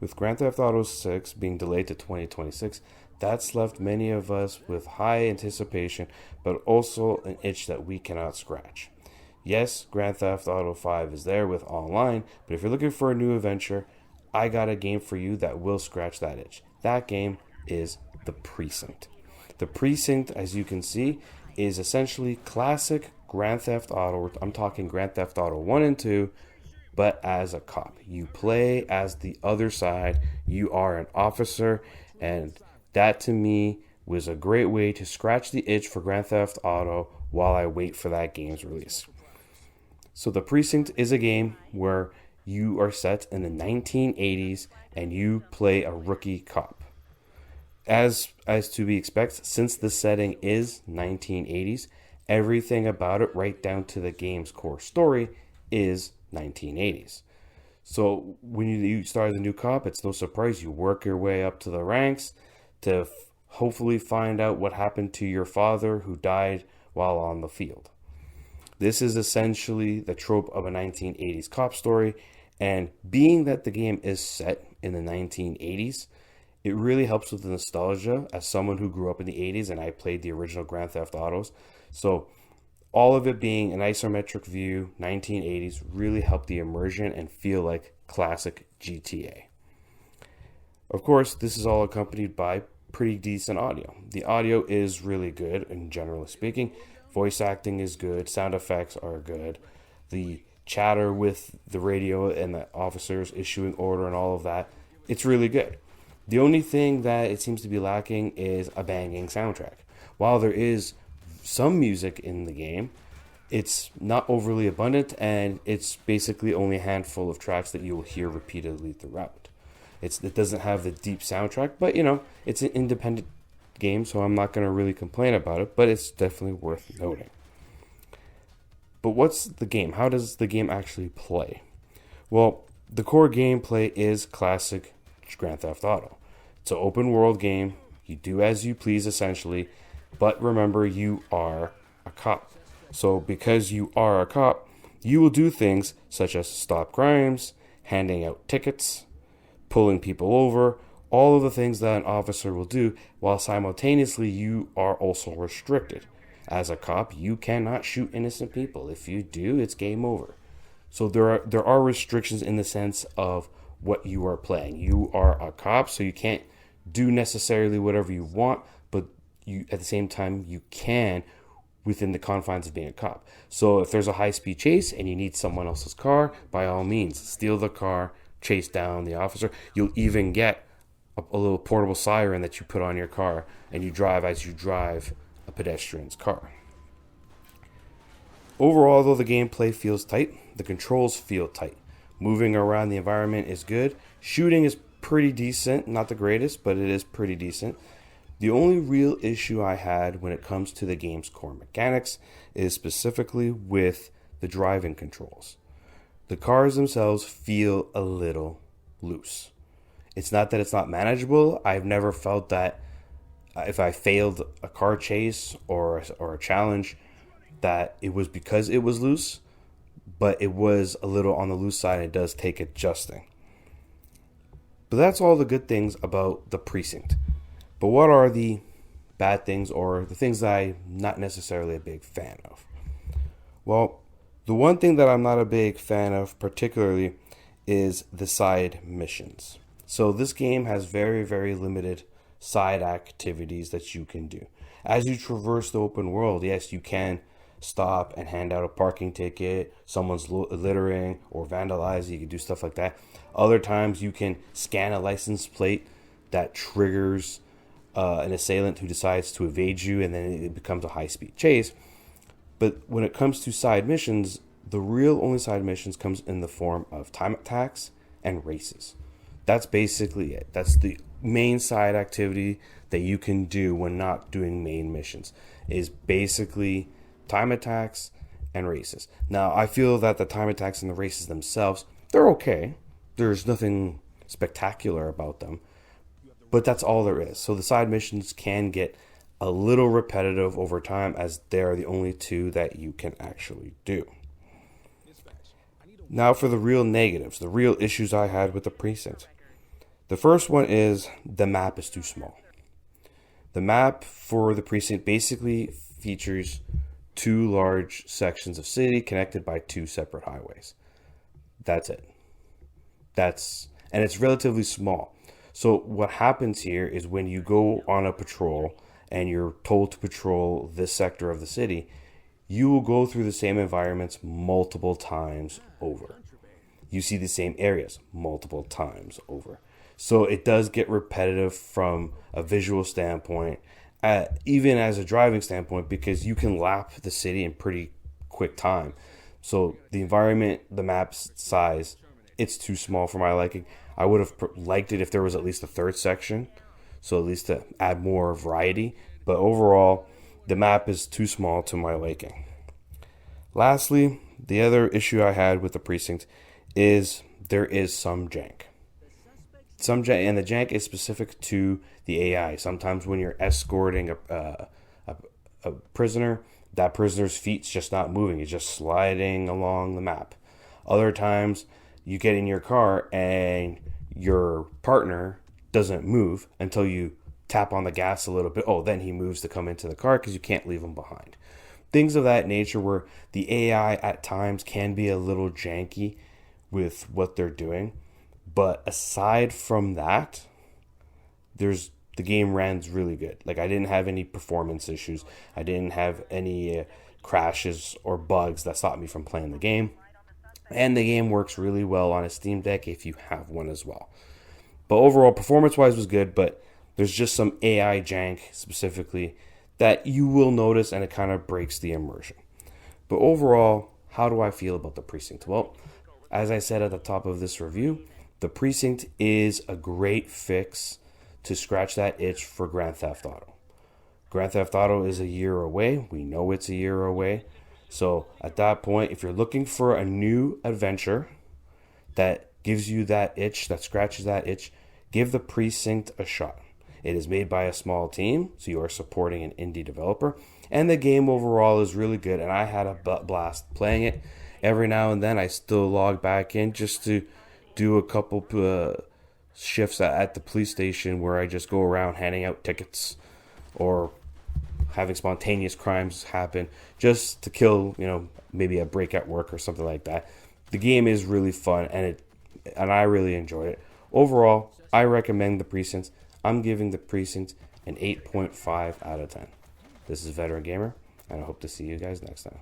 With Grand Theft Auto 6 being delayed to 2026, that's left many of us with high anticipation, but also an itch that we cannot scratch. Yes, Grand Theft Auto 5 is there with online, but if you're looking for a new adventure, I got a game for you that will scratch that itch. That game is The Precinct. The Precinct, as you can see, is essentially classic Grand Theft Auto. I'm talking Grand Theft Auto 1 and 2, but as a cop. You play as the other side. You are an officer, and that to me was a great way to scratch the itch for Grand Theft Auto while I wait for that game's release. So The Precinct is a game where you are set in the 1980s and you play a rookie cop. As to be expected, since the setting is 1980s, everything about it, right down to the game's core story, is 1980s. So when you start as a new cop, it's no surprise you work your way up to the ranks to hopefully find out what happened to your father who died while on the field. This is essentially the trope of a 1980s cop story, and being that the game is set in the 1980s, it really helps with the nostalgia as someone who grew up in the 80s and I played the original Grand Theft Autos. So all of it being an isometric view, 1980s, really helped the immersion and feel like classic GTA. Of course, this is all accompanied by pretty decent audio. The audio is really good, in generally speaking. Voice acting is good, sound effects are good. The chatter with the radio and the officers issuing order and all of that, it's really good. The only thing that it seems to be lacking is a banging soundtrack. While there is some music in the game, it's not overly abundant, and it's basically only a handful of tracks that you will hear repeatedly throughout. It doesn't have the deep soundtrack, but it's an independent game, so I'm not going to really complain about it, but it's definitely worth noting. But what's the game? How does the game actually play? Well, the core gameplay is classic Grand Theft Auto. It's an open world game. You do as you please, essentially, but remember, you are a cop. So because you are a cop, you will do things such as stop crimes, handing out tickets, pulling people over, all of the things that an officer will do, while simultaneously you are also restricted. As a cop, you cannot shoot innocent people. If you do, it's game over. So there are restrictions in the sense of what you are playing. You are a cop, so you can't do necessarily whatever you want, but you at the same time you can within the confines of being a cop. So if there's a high-speed chase and you need someone else's car, by all means, steal the car, chase down the officer. You'll even get a little portable siren that you put on your car, and you drive as you drive a pedestrian's car. Overall, though, the gameplay feels tight. The controls feel tight. Moving around the environment is good. Shooting is pretty decent. Not the greatest, but it is pretty decent. The only real issue I had when it comes to the game's core mechanics is specifically with the driving controls. The cars themselves feel a little loose. It's not that it's not manageable. I've never felt that if I failed a car chase or a challenge, that it was because it was loose, but it was a little on the loose side, and it does take adjusting. But that's all the good things about the Precinct. But what are the bad things, or the things that I'm not necessarily a big fan of? Well, the one thing that I'm not a big fan of particularly is the side missions. So this game has very, very limited side activities that you can do. As you traverse the open world, yes, you can stop and hand out a parking ticket, someone's littering or vandalizing, you can do stuff like that. Other times you can scan a license plate that triggers an assailant who decides to evade you, and then it becomes a high-speed chase. But when it comes to side missions, the real only side missions comes in the form of time attacks and races. That's basically it. That's the main side activity that you can do when not doing main missions, is basically time attacks and races. Now, I feel that the time attacks and the races themselves, they're okay. There's nothing spectacular about them, but that's all there is. So the side missions can get a little repetitive over time, as they are the only two that you can actually do. Now for the real negatives, the real issues I had with the Precinct. The first one is the map is too small. The map for the precinct basically features two large sections of city connected by two separate highways. That's it. And it's relatively small. So what happens here is when you go on a patrol and you're told to patrol this sector of the city, you will go through the same environments multiple times over. You see the same areas multiple times over. So it does get repetitive from a visual standpoint, even as a driving standpoint, because you can lap the city in pretty quick time. So the environment, the map's size, it's too small for my liking. I would have liked it if there was at least a third section, so at least to add more variety. But overall, the map is too small to my liking. Lastly, the other issue I had with the precinct is there is some jank. And the jank is specific to the AI. Sometimes when you're escorting a prisoner, that prisoner's feet's just not moving. It's just sliding along the map. Other times, you get in your car and your partner doesn't move until you tap on the gas a little bit. Oh, then he moves to come into the car because you can't leave him behind. Things of that nature where the AI at times can be a little janky with what they're doing. But aside from that, the game runs really good. Like, I didn't have any performance issues. I didn't have any crashes or bugs that stopped me from playing the game. And the game works really well on a Steam Deck if you have one as well. But overall, performance-wise was good, but there's just some AI jank specifically that you will notice, and it kind of breaks the immersion. But overall, how do I feel about the Precinct? Well, as I said at the top of this review, the Precinct is a great fix to scratch that itch for Grand Theft Auto. Grand Theft Auto is a year away. We know it's a year away. So at that point, if you're looking for a new adventure that gives you that itch, that scratches that itch, give the Precinct a shot. It is made by a small team, so you are supporting an indie developer. And the game overall is really good, and I had a blast playing it. Every now and then I still log back in just to do a couple shifts at the police station where I just go around handing out tickets or having spontaneous crimes happen just to kill, maybe a break at work or something like that. The game is really fun, and I really enjoy it. Overall, I recommend the Precinct. I'm giving the Precinct an 8.5 out of 10. This is Veteran Gamer, and I hope to see you guys next time.